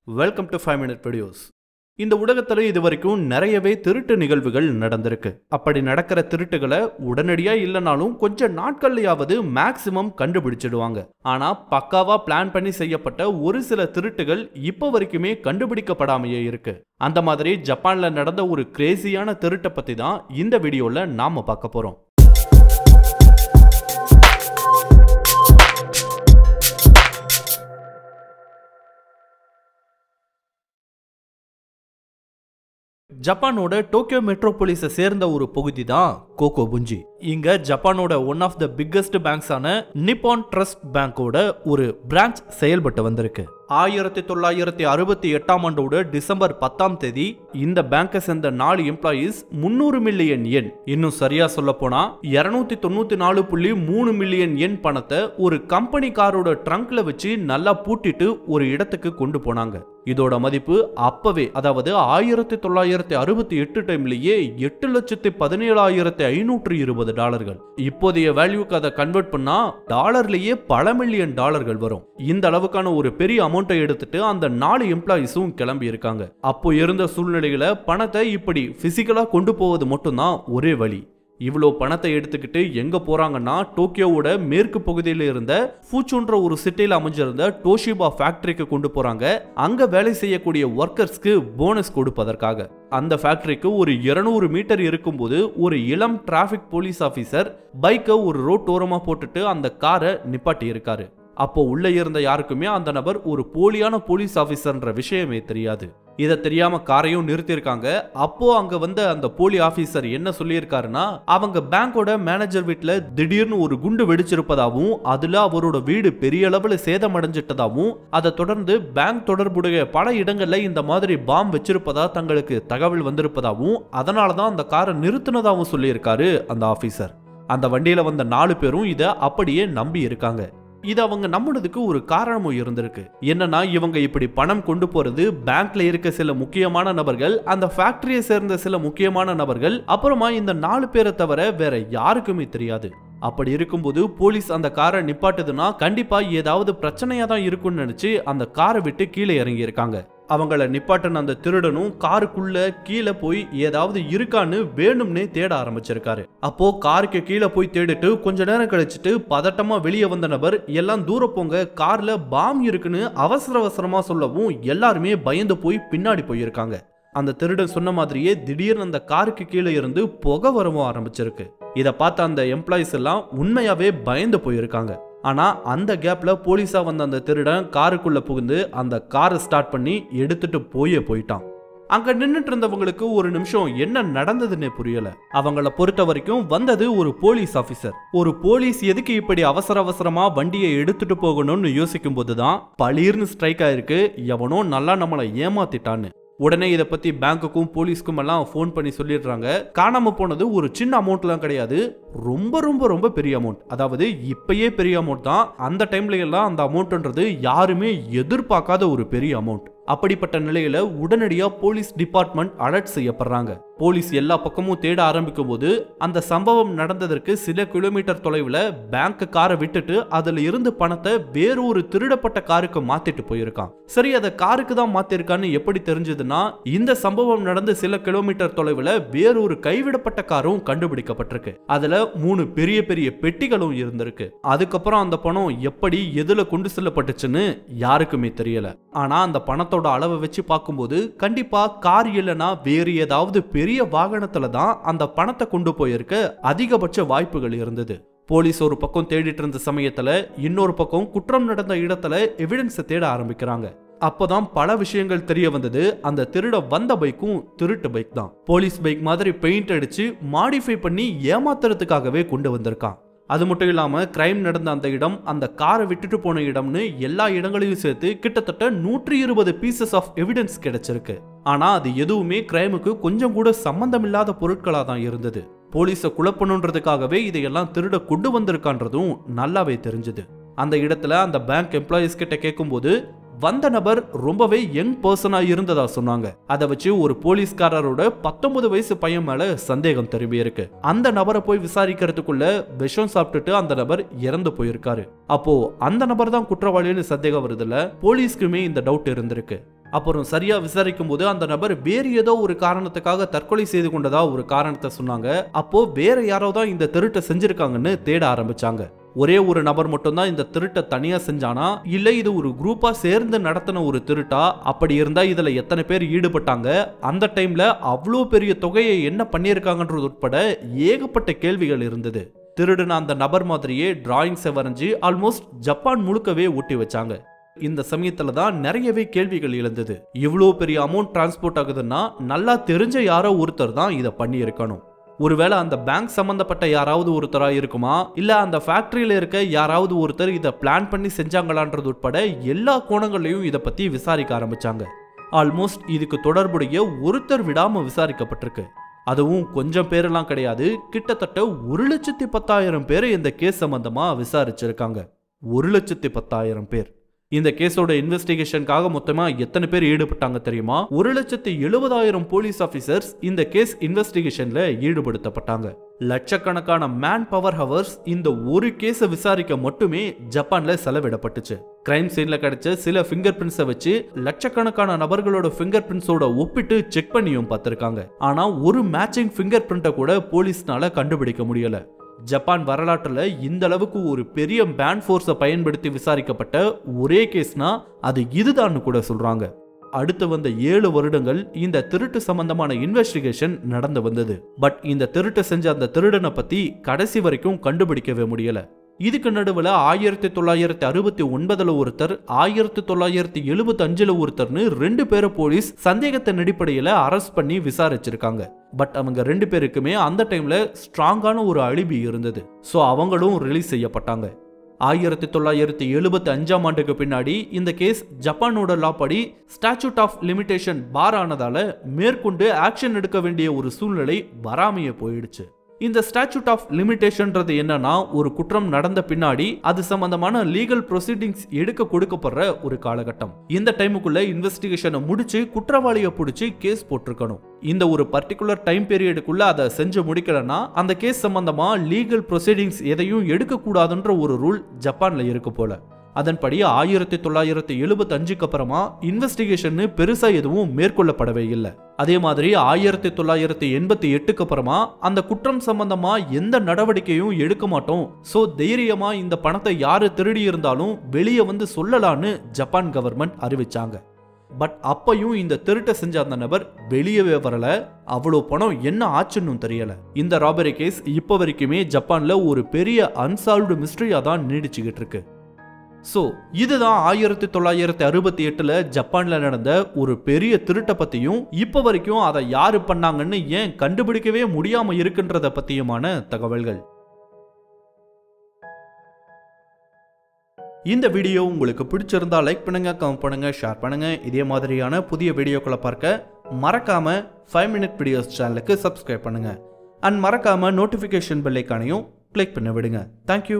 Welcome to 5 minute videos. இந்த உலகத்துல இதுவரைக்கும் நிறையவே திருட்டு நிகழ்வுகள் நடந்திருக்கு. அப்படி நடக்கிற திருட்டுகளை உடனடியா இல்லைனாலும் கொஞ்ச நாட்கள்லயாவது மேக்சிமம் கண்டுபிடிச்சிடுவாங்க. ஆனா பக்காவா பிளான் பண்ணி செய்யப்பட்ட ஒரு சில திருட்டுகள் இப்போ வரைக்குமே கண்டுபிடிக்கப்படாமையே இருக்கு. அந்த மாதிரி ஜப்பான்ல நடந்த ஒரு கிரேசியான திருட்டை பத்தி தான் இந்த வீடியோல நாம பார்க்க போறோம். ஜப்பானோட டோக்கியோ மெட்ரோபோலிஸை சேர்ந்த ஒரு பகுதி தான் கோகோபுஞ்சி. இங்க ஜப்பானோட ஒன் ஆஃப் த பிக்கஸ்ட் பேங்க்ஸான நிப்பான் ட்ரஸ்ட் பேங்கோட ஒரு பிரான்ச் செயல்பட்டு வந்திருக்கு. 1968ஆம் ஆண்டோட டிசம்பர் 10ஆம் தேதி இந்த பேங்கை சேர்ந்த 4 எம்ப்ளாயீஸ் 300 மில்லியன் யென், இன்னும் சரியா சொல்ல போனா 294.3 மில்லியன் யென் பணத்தை ஒரு கம்பெனி காரோட ட்ரங்க்ல வச்சு நல்லா பூட்டிட்டு ஒரு இடத்துக்கு கொண்டு போனாங்க. இதோட மதிப்பு அப்பவே, அதாவது 1968 டைம்லயே $8,17,520. இப்போதைய வேல்யூக்கு அதை கன்வெர்ட் பண்ணா டாலர்லயே பல மில்லியன் டாலர்கள் வரும். இந்த அளவுக்கான ஒரு பெரிய அமௌண்ட்டை எடுத்துட்டு அந்த 4 எம்ப்ளாயீஸும் கிளம்பி இருக்காங்க. அப்போ இருந்த சூழ்நிலையில பணத்தை இப்படி பிசிக்கலா கொண்டு போவது மட்டும்தான் ஒரே வழி. இவ்வளோ பணத்தை எடுத்துக்கிட்டு எங்க போறாங்கன்னா டோக்கியோவோட மேற்கு பகுதியில் இருந்த ஃபூச்சுன்ற ஒரு சிட்டியில் அமைஞ்சிருந்த டோஷிபா ஃபேக்டரிக்கு கொண்டு போறாங்க. அங்க வேலை செய்யக்கூடிய ஒர்க்கர்ஸ்க்கு போனஸ் கொடுப்பதற்காக. அந்த ஃபேக்டரிக்கு ஒரு 200 மீட்டர் இருக்கும்போது ஒரு இளம் டிராபிக் போலீஸ் ஆபீசர் பைக்கை ஒரு ரோட் ஓரமா போட்டுட்டு அந்த காரை நிப்பாட்டி இருக்காரு. அப்போ உள்ள இருந்த யாருக்குமே அந்த நபர் ஒரு போலியான போலீஸ் ஆபீசர்ன்ற விஷயமே தெரியாது. இதை தெரியாம காரையும் நிறுத்திருக்காங்க. அப்போ அங்க வந்த அந்த போலி ஆபீசர் என்ன சொல்லியிருக்காருன்னா, அவங்க பேங்கோட மேனேஜர் வீட்டுல திடீர்னு ஒரு குண்டு வெடிச்சிருப்பதாகவும் அதுல அவரோட வீடு பெரிய அளவுல சேதமடைஞ்சிட்டதாகவும் அதை தொடர்ந்து பேங்க் தொடர்புடைய பல இடங்கள்ல இந்த மாதிரி பாம் வச்சிருப்பதா தங்களுக்கு தகவல் வந்திருப்பதாகவும் அதனாலதான் அந்த காரை நிறுத்தினதாகவும் சொல்லியிருக்காரு அந்த ஆபீசர். அந்த வண்டியில வந்த 4 பேரும் இதை அப்படியே நம்பி இருக்காங்க. இது அவங்க நம்பினதுக்கு ஒரு காரணமும் இருந்திருக்கு. என்னன்னா, இவங்க இப்படி பணம் கொண்டு போறது பேங்க்ல இருக்க சில முக்கியமான நபர்கள், அந்த ஃபேக்டரியை சேர்ந்த சில முக்கியமான நபர்கள், அப்புறமா இந்த 4 பேரை தவிர வேற யாருக்குமே தெரியாது. அப்படி இருக்கும்போது போலீஸ் அந்த காரை நிப்பாட்டுதுன்னா கண்டிப்பா ஏதாவது பிரச்சனையா தான் இருக்கும்னு நினைச்சு அந்த காரை விட்டு கீழே இறங்கி இருக்காங்க. அவங்கள நிப்பாட்டின அந்த திருடனும் காருக்குள்ள கீழே போய் ஏதாவது இருக்கான்னு வேணும்னே தேட ஆரம்பிச்சிருக்காரு. அப்போ காருக்கு கீழே போய் தேடிட்டு கொஞ்ச நேரம் கழிச்சிட்டு பதட்டமா வெளியே வந்த நபர், எல்லாம் தூர போங்க, கார்ல பாம் இருக்குன்னு அவசர அவசரமா சொல்லவும் எல்லாருமே பயந்து போய் பின்னாடி போயிருக்காங்க. அந்த திருடன் சொன்ன மாதிரியே திடீர்னு அந்த காருக்கு கீழே இருந்து புகை வரவும் ஆரம்பிச்சிருக்கு. இதை பார்த்த அந்த எம்ப்ளாயிஸ் எல்லாம் உண்மையாவே பயந்து போயிருக்காங்க. ஆனா அந்த கேப்ல போலீஸா வந்த அந்த திருடன் காருக்குள்ள புகுந்து அந்த காரை ஸ்டார்ட் பண்ணி எடுத்துட்டு போயிட்டான். அங்க நின்னுட்டு இருந்தவங்களுக்கு ஒரு நிமிஷம் என்ன நடந்ததுன்னே புரியல. அவங்கள பொறுத்த வரைக்கும் வந்தது ஒரு போலீஸ் ஆபீசர். ஒரு போலீஸ் எதுக்கு இப்படி அவசர அவசரமா வண்டியை எடுத்துட்டு போகணும்னு யோசிக்கும் போதுதான் பளீர்னு ஸ்ட்ரைக் ஆயிருக்கு, எவனோ நல்லா நம்மளை ஏமாத்திட்டான்னு. உடனே இதை பத்தி பேங்குக்கும் போலீஸ்க்கும் எல்லாம் போன் பண்ணி சொல்லிடுறாங்க. காணாம போனது ஒரு சின்ன அமௌண்ட்லாம் கிடையாது, ரொம்ப ரொம்ப ரொம்ப பெரிய அமௌண்ட். அதாவது இப்பயே பெரிய அமௌண்ட் தான், அந்த டைம்ல எல்லாம் அந்த அமௌண்ட்ன்றது யாருமே எதிர்பார்க்காத ஒரு பெரிய அமௌண்ட். அப்படிப்பட்ட நிலையில உடனடியா போலீஸ் டிபார்ட்மெண்ட் அலர்ட் செய்யப்படுறாங்க. போலீஸ் எல்லா பக்கமும் தேட ஆரம்பிக்கும் போது அந்த சம்பவம் நடந்ததற்கு சில கிலோமீட்டர் தொலைவில் பேங்க் காரை விட்டுட்டு அதுல இருந்து பணத்தை வேறொரு திருடப்பட்ட காருக்கு மாத்திட்டு போயிருக்கான். சரி, அதை காருக்கு தான் மாத்திருக்கான்னு எப்படி தெரிஞ்சதுன்னா, இந்த சம்பவம் நடந்து சில கிலோமீட்டர் தொலைவில் வேறொரு கைவிடப்பட்ட காரும் கண்டுபிடிக்கப்பட்டிருக்கு. அதுல 3 பெரிய பெரிய பெட்டிகளும் இருந்திருக்கு. அதுக்கப்புறம் அந்த பணம் எப்படி எதுல கொண்டு செல்லப்பட்டுச்சுன்னு யாருக்குமே தெரியல. ஆனா அந்த பணத்தோட அளவை வச்சு பார்க்கும்போது கண்டிப்பா கார் இல்லைன்னா வேறு ஏதாவது பெரிய வாகனத்துல தான் அந்த பணத்தை கொண்டு போயிருக்க அதிகபட்ச வாய்ப்புகள் இருந்தது. போலீஸ் ஒரு பக்கம் தேடிட்டு இருந்த சமயத்துல இன்னொரு பக்கம் குற்றம் நடந்த இடத்துல எவிடன்ஸ் தேட ஆரம்பிக்கிறாங்க. அப்பதான் பல விஷயங்கள் தெரிய வந்தது. அந்த திருட வந்த பைக்கும் திருட்டு பைக் தான். போலீஸ் பைக் மாதிரி பெயிண்ட் அடிச்சு மாடிஃபை பண்ணி ஏமாத்துறதுக்காகவே கொண்டு வந்திருக்கான். அது மட்டும் இல்லாம கிரைம் நடந்த அந்த இடம், அந்த காரை விட்டுட்டு போன இடம்னு எல்லா இடங்களையும் சேர்த்து கிட்டத்தட்ட 120 பீசஸ் ஆஃப் எவிடன்ஸ் கிடைச்சிருக்கு. ஆனா அது எதுவுமே கிரைமுக்கு கொஞ்சம் கூட சம்பந்தம் இல்லாத பொருட்களா தான் இருந்தது. போலீஸை குழப்பணுன்றதுக்காகவே இதையெல்லாம் திருட கொண்டு வந்திருக்கான்றதும் நல்லாவே தெரிஞ்சது. அந்த இடத்துல அந்த பேங்க் எம்ப்ளாயிஸ் கிட்ட கேட்கும்போது வந்த நபர் ரொம்பவே யங் பர்சனா இருந்ததா சொன்னாங்க. அதை வச்சு ஒரு போலீஸ்காரரோட 19 வயசு பையன் மேல சந்தேகம் திரும்பி இருக்கு. அந்த நபரை போய் விசாரிக்கிறதுக்குள்ள விஷம் சாப்பிட்டுட்டு அந்த நபர் இறந்து போயிருக்காரு. அப்போ அந்த நபர் தான் குற்றவாளின்னு சந்தேகம் வருதுல. போலீஸ்க்குமே இந்த டவுட் இருந்திருக்கு. அப்புறம் சரியா விசாரிக்கும் போது அந்த நபர் வேறு ஏதோ ஒரு காரணத்துக்காக தற்கொலை செய்து கொண்டதா ஒரு காரணத்தை சொன்னாங்க. அப்போ வேற யாரோ தான் இந்த திருட்டை செஞ்சிருக்காங்கன்னு தேட ஆரம்பிச்சாங்க. ஒரே ஒரு நபர் மட்டும்தான் இந்த திருட்டை தனியா செஞ்சானா, இல்ல இது ஒரு குரூப்பா சேர்ந்து நடத்தின ஒரு திருட்டா, அப்படி இருந்தா இதுல எத்தனை பேர் ஈடுபட்டாங்க, அந்த டைம்ல அவ்வளோ பெரிய தொகையை என்ன பண்ணியிருக்காங்கன்றது உட்பட ஏகப்பட்ட கேள்விகள் இருந்தது. திருடுன அந்த நபர் மாதிரியே டிராயிங்ஸை வரைஞ்சி ஆல்மோஸ்ட் ஜப்பான் முழுக்கவே ஒட்டி வச்சாங்க. இந்த சமயத்துல தான் நிறையவே கேள்விகள் எழுந்தது. இவ்வளோ பெரிய அமௌண்ட் டிரான்ஸ்போர்ட் ஆகுதுன்னா நல்லா தெரிஞ்ச யாரோ ஒருத்தர் தான் இதை பண்ணி இருக்கணும். ஒருவேளை அந்த பேங்க் சம்பந்தப்பட்ட யாராவது ஒருத்தரா இருக்குமா, இல்ல அந்த ஃபேக்டரியில இருக்க யாராவது ஒருத்தர் இதை பிளான் பண்ணி செஞ்சாங்களான்றது உட்பட எல்லா கோணங்களையும் இதை பத்தி விசாரிக்க ஆரம்பிச்சாங்க. ஆல்மோஸ்ட் இதுக்கு தொடர்புடைய ஒருத்தர் விடாம விசாரிக்கப்பட்டிருக்கு. அதுவும் கொஞ்சம் பேரெல்லாம் கிடையாது, கிட்டத்தட்ட 1,10,000 பேரை இந்த கேஸ் சம்பந்தமா விசாரிச்சிருக்காங்க. 1,10,000 பேர். இந்த கேஸோட இன்வெஸ்டிகேஷனுக்காக மொத்தமா எத்தனை பேர் ஈடுபட்டாங்க தெரியுமா? 1,70,000 போலீஸ் ஆபீசர்ஸ் இந்த கேஸ் இன்வெஸ்டிகேஷன்ல ஈடுபடுத்தப்பட்டாங்க. லட்சக்கணக்கான மேன் பவர் ஹவர்ஸ் இந்த ஒரு கேஸை விசாரிக்க மட்டுமே ஜப்பான்ல செலவிடப்பட்டுச்சு. கிரைம் சீன்ல கிடைச்ச சில ஃபிங்கர் பிரிண்ட்ஸை வச்சு லட்சக்கணக்கான நபர்களோட ஃபிங்கர் பிரிண்ட்ஸோட ஒப்பிட்டு செக் பண்ணியும் பார்த்திருக்காங்க. ஆனா ஒரு மேட்சிங் ஃபிங்கர் பிரிண்ட்டை கூட போலீஸ்னால கண்டுபிடிக்க முடியல. ஜப்பான் வரலாற்றுல இந்த அளவுக்கு ஒரு பெரிய பேண்ட் ஃபோர்ஸை பயன்படுத்தி விசாரிக்கப்பட்ட ஒரே கேஸ்னா அது இதுதான் கூட சொல்றாங்க. அடுத்து வந்த 7 வருடங்கள் இந்த திருட்டு சம்பந்தமான இன்வெஸ்டிகேஷன் நடந்து வந்தது. பட் இந்த திருட்டு செஞ்ச அந்த திருடனை பத்தி கடைசி வரைக்கும் கண்டுபிடிக்கவே முடியல. இதுக்கு நடுவில் 1969 ஒருத்தர், 1975 ஒருத்தர்னு 2 பேரை போலீஸ் சந்தேகத்தின் அடிப்படையில் அரெஸ்ட் பண்ணி விசாரிச்சிருக்காங்க. பட் அவங்க 2 பேருக்குமே அந்த டைம்ல ஸ்ட்ராங்கான ஒரு அலிபி இருந்தது. ஸோ அவங்களும் ரிலீஸ் செய்யப்பட்டாங்க. 1975 ஆண்டுக்கு பின்னாடி இந்த கேஸ் ஜப்பானோட லா படி ஸ்டாச்சூட் ஆஃப் லிமிடேஷன் பார் ஆனதால மேற்கொண்டு ஆக்ஷன் எடுக்க வேண்டிய ஒரு சூழ்நிலை வராமையே போயிடுச்சு. இந்த ஸ்டாச்சூட் ஆஃப் லிமிடேஷன்றது என்னன்னா, ஒரு குற்றம் நடந்த பின்னாடி அது சம்பந்தமான லீகல் ப்ரொசீடிங்ஸ் எடுக்க கொடுக்கப்படுற ஒரு காலகட்டம். இந்த டைமுக்குள்ள இன்வெஸ்டிகேஷனை முடிச்சு குற்றவாளியை பிடிச்சி கேஸ் போட்டிருக்கணும். இந்த ஒரு பர்டிகுலர் டைம் பீரியடுக்குள்ள அதை செஞ்சு முடிக்கலன்னா அந்த கேஸ் சம்பந்தமா லீகல் ப்ரொசீடிங்ஸ் எதையும் எடுக்க கூடாதுன்ற ஒரு ரூல் ஜப்பான்ல இருக்கு போல. அதன்படி 1975 அப்புறமா இன்வெஸ்டிகேஷன் பெருசா எதுவும் மேற்கொள்ளப்படவே இல்லை. அதே மாதிரி 1988 அப்புறமா அந்த குற்றம் சம்பந்தமா எந்த நடவடிக்கையும் எடுக்க மாட்டோம், சோ தைரியமா இந்த பணத்தை யாரு திருடி இருந்தாலும் வெளியே வந்து சொல்லலான்னு ஜப்பான் கவர்மெண்ட் அறிவிச்சாங்க. பட் அப்பையும் இந்த திருட்டை செஞ்ச அந்த நபர் வெளியவே வரல. அவ்வளோ பணம் என்ன ஆச்சுன்னு தெரியல. இந்த ராபரி கேஸ் இப்ப வரைக்குமே ஜப்பான்ல ஒரு பெரிய அன்சால்வ்டு மிஸ்ட்ரியா தான் நீடிச்சுக்கிட்டு இருக்கு. ஸோ இதுதான் 1968 ஜப்பான்ல நடந்த ஒரு பெரிய திருட்டை பத்தியும் இப்ப வரைக்கும் அதை யாரு பண்ணாங்கன்னு ஏன் கண்டுபிடிக்கவே முடியாம இருக்குன்றத பத்தியுமான தகவல்கள். இந்த வீடியோ உங்களுக்கு பிடிச்சிருந்தா லைக் பண்ணுங்க, கமெண்ட் பண்ணுங்க, ஷேர் பண்ணுங்க. இதே மாதிரியான புதிய வீடியோக்களை பார்க்க மறக்காம 5 Minute Videos சேனலுக்கு சப்ஸ்கிரைப் பண்ணுங்க. அண்ட் மறக்காம நோட்டிபிகேஷன் பெல் ஐகானையும் கிளிக் பண்ண விடுங்க. தேங்க்யூ.